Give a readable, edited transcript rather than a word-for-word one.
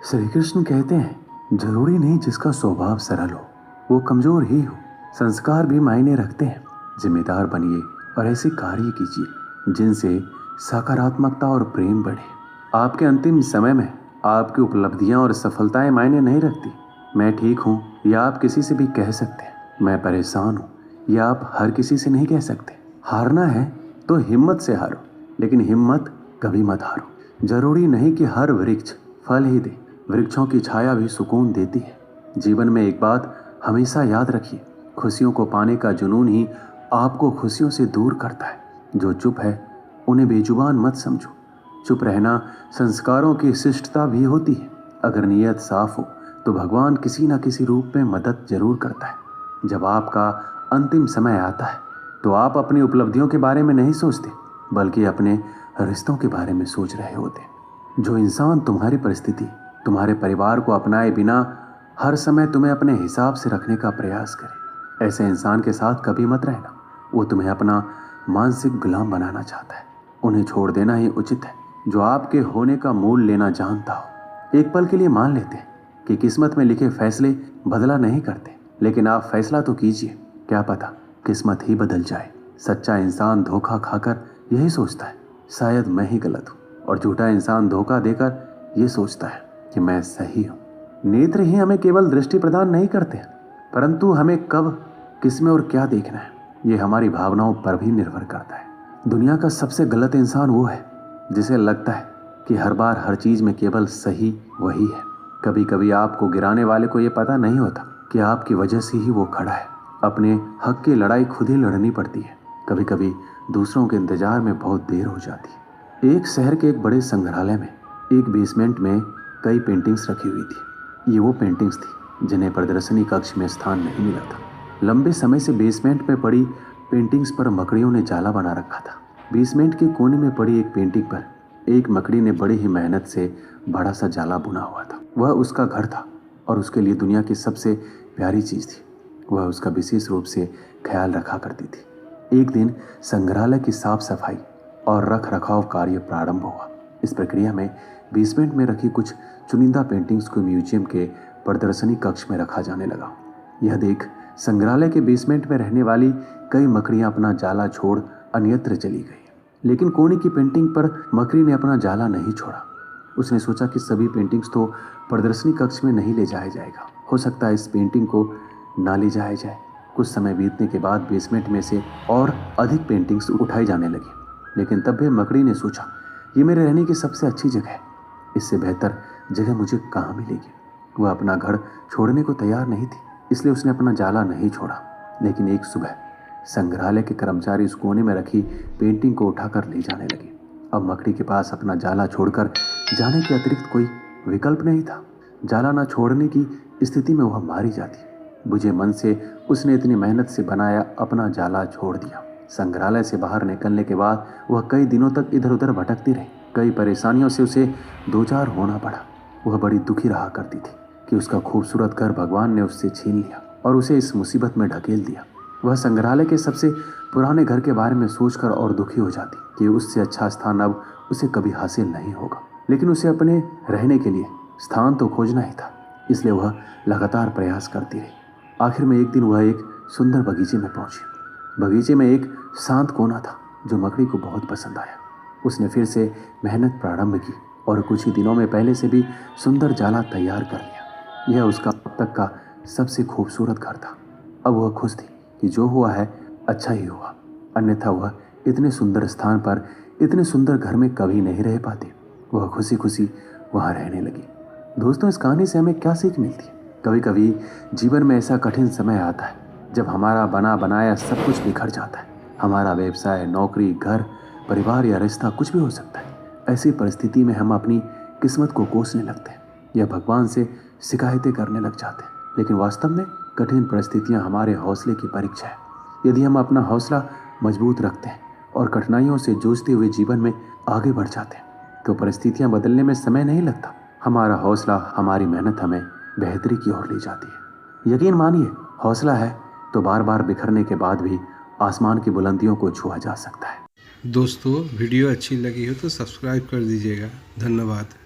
श्री कृष्ण कहते हैं, जरूरी नहीं जिसका स्वभाव सरल हो वो कमजोर ही हो। संस्कार भी मायने रखते हैं। जिम्मेदार बनिए और ऐसे कार्य कीजिए जिनसे सकारात्मकता और प्रेम बढ़े। आपके अंतिम समय में आपकी उपलब्धियां और सफलताएं मायने नहीं रखती। मैं ठीक हूँ या आप किसी से भी कह सकते हैं। मैं परेशान हूँ या आप हर किसी से नहीं कह सकते। हारना है तो हिम्मत से हारो, लेकिन हिम्मत कभी मत हारो। जरूरी नहीं कि हर वृक्ष फल ही दे, वृक्षों की छाया भी सुकून देती है। जीवन में एक बात हमेशा याद रखिए, खुशियों को पाने का जुनून ही आपको खुशियों से दूर करता है। जो चुप है उन्हें बेजुबान मत समझो। चुप रहना संस्कारों की शिष्टता भी होती है। अगर नीयत साफ हो तो भगवान किसी न किसी रूप में मदद जरूर करता है। जब आपका अंतिम समय आता है तो आप अपनी उपलब्धियों के बारे में नहीं सोचते, बल्कि अपने रिश्तों के बारे में सोच रहे होते। जो इंसान तुम्हारी परिस्थिति, तुम्हारे परिवार को अपनाए बिना हर समय तुम्हें अपने हिसाब से रखने का प्रयास करे, ऐसे इंसान के साथ कभी मत रहना। वो तुम्हें अपना मानसिक गुलाम बनाना चाहता है। उन्हें छोड़ देना ही उचित है। जो आपके होने का मूल लेना जानता हो। एक पल के लिए मान लेते हैं कि किस्मत में लिखे फैसले बदला नहीं करते, लेकिन आप फैसला तो कीजिए, क्या पता किस्मत ही बदल जाए। सच्चा इंसान धोखा खाकर यही सोचता है, शायद मैं ही गलत हूँ, और झूठा इंसान धोखा देकर ये सोचता है कि मैं सही हूँ। नेत्र ही हमें केवल दृष्टि प्रदान नहीं करते, परंतु हमें कब, किसमें और क्या देखना है ये हमारी भावनाओं पर भी निर्भर करता है। दुनिया का सबसे गलत इंसान वो है जिसे लगता है कि हर बार हर चीज में केवल सही वही है। कभी कभी आपको गिराने वाले को ये पता नहीं होता कि आपकी वजह से ही वो खड़ा है। अपने हक की लड़ाई खुद ही लड़नी पड़ती है। कभी कभी दूसरों के इंतजार में बहुत देर हो जाती है। एक शहर के एक बड़े संग्रहालय में एक बेसमेंट में कई पेंटिंग्स रखी हुई थी। ये वो पेंटिंग्स थी जिन्हें प्रदर्शनी कक्ष में स्थान नहीं मिला था। लंबे समय से बेसमेंट में पड़ी पेंटिंग्स पर मकड़ियों ने जाला बना रखा था। बेसमेंट के कोने में पड़ी एक पेंटिंग पर एक मकड़ी ने बड़ी ही मेहनत से बड़ा सा जाला बुना हुआ था। वह उसका घर था और उसके लिए दुनिया की सबसे प्यारी चीज थी। वह उसका विशेष रूप से ख्याल रखा करती थी। एक दिन संग्रहालय की साफ सफाई और रख रखाव कार्य प्रारंभ हुआ। इस प्रक्रिया में बेसमेंट में रखी कुछ चुनिंदा पेंटिंग्स को म्यूजियम के प्रदर्शनी कक्ष में रखा जाने लगा। यह देख संग्रहालय के बेसमेंट में रहने वाली कई मकड़ियां अपना जाला छोड़ अन्यत्र चली गई, लेकिन कोने की पेंटिंग पर मकड़ी ने अपना जाला नहीं छोड़ा। उसने सोचा कि सभी पेंटिंग्स तो प्रदर्शनी कक्ष में नहीं ले जाया जाएगा, हो सकता है इस पेंटिंग को ना ले जाया जाए। कुछ समय बीतने के बाद बेसमेंट में से और अधिक पेंटिंग्स उठाई जाने लगी, लेकिन तब भी मकड़ी ने सोचा, ये मेरे रहने की सबसे अच्छी जगह है, इससे बेहतर जगह मुझे कहाँ मिलेगी। वह अपना घर छोड़ने को तैयार नहीं थी, इसलिए उसने अपना जाला नहीं छोड़ा। लेकिन एक सुबह संग्रहालय के कर्मचारी उस कोने में रखी पेंटिंग को उठाकर ले जाने लगे। अब मकड़ी के पास अपना जाला छोड़कर जाने के अतिरिक्त कोई विकल्प नहीं था। जाला न छोड़ने की स्थिति में वह मारी जाती। बुझे मन से उसने इतनी मेहनत से बनाया अपना जाला छोड़ दिया। संग्रहालय से बाहर निकलने के बाद वह कई दिनों तक इधर उधर भटकती रही। कई परेशानियों से उसे दो चार होना पड़ा। वह बड़ी दुखी रहा करती थी कि उसका खूबसूरत घर भगवान ने उससे छीन लिया और उसे इस मुसीबत में ढकेल दिया। वह संग्रहालय के सबसे पुराने घर के बारे में सोचकर और दुखी हो जाती कि उससे अच्छा स्थान अब उसे कभी हासिल नहीं होगा। लेकिन उसे अपने रहने के लिए स्थान तो खोजना ही था, इसलिए वह लगातार प्रयास करती रही। आखिर में एक दिन वह एक सुंदर बगीचे में पहुंची। बगीचे में एक शांत कोना था जो मकड़ी को बहुत पसंद आया। उसने फिर से मेहनत प्रारंभ की और कुछ ही दिनों में पहले से भी सुंदर जाला तैयार कर लिया। यह उसका अब तक का सबसे खूबसूरत घर था। अब वह खुश थी कि जो हुआ है अच्छा ही हुआ, अन्यथा वह इतने सुंदर स्थान पर, इतने सुंदर घर में कभी नहीं रह पाती। वह खुशी खुशी वहां रहने लगी। दोस्तों, इस कहानी से हमें क्या सीख मिलती है? कभी कभी जीवन में ऐसा कठिन समय आता है जब हमारा बना बनाया सब कुछ बिखर जाता है। हमारा व्यवसाय, नौकरी, घर, परिवार या रिश्ता कुछ भी हो सकता है। ऐसी परिस्थिति में हम अपनी किस्मत को कोसने लगते हैं या भगवान से शिकायतें करने लग जाते हैं। लेकिन वास्तव में कठिन परिस्थितियां हमारे हौसले की परीक्षा है। यदि हम अपना हौसला मजबूत रखते हैं और कठिनाइयों से जूझते हुए जीवन में आगे बढ़ जाते हैं तो परिस्थितियां बदलने में समय नहीं लगता। हमारा हौसला, हमारी मेहनत हमें बेहतरी की ओर ले जाती है। यकीन मानिए, हौसला है तो बार बार बिखरने के बाद भी आसमान की बुलंदियों को छुआ जा सकता है। दोस्तों, वीडियो अच्छी लगी हो तो सब्सक्राइब कर दीजिएगा। धन्यवाद।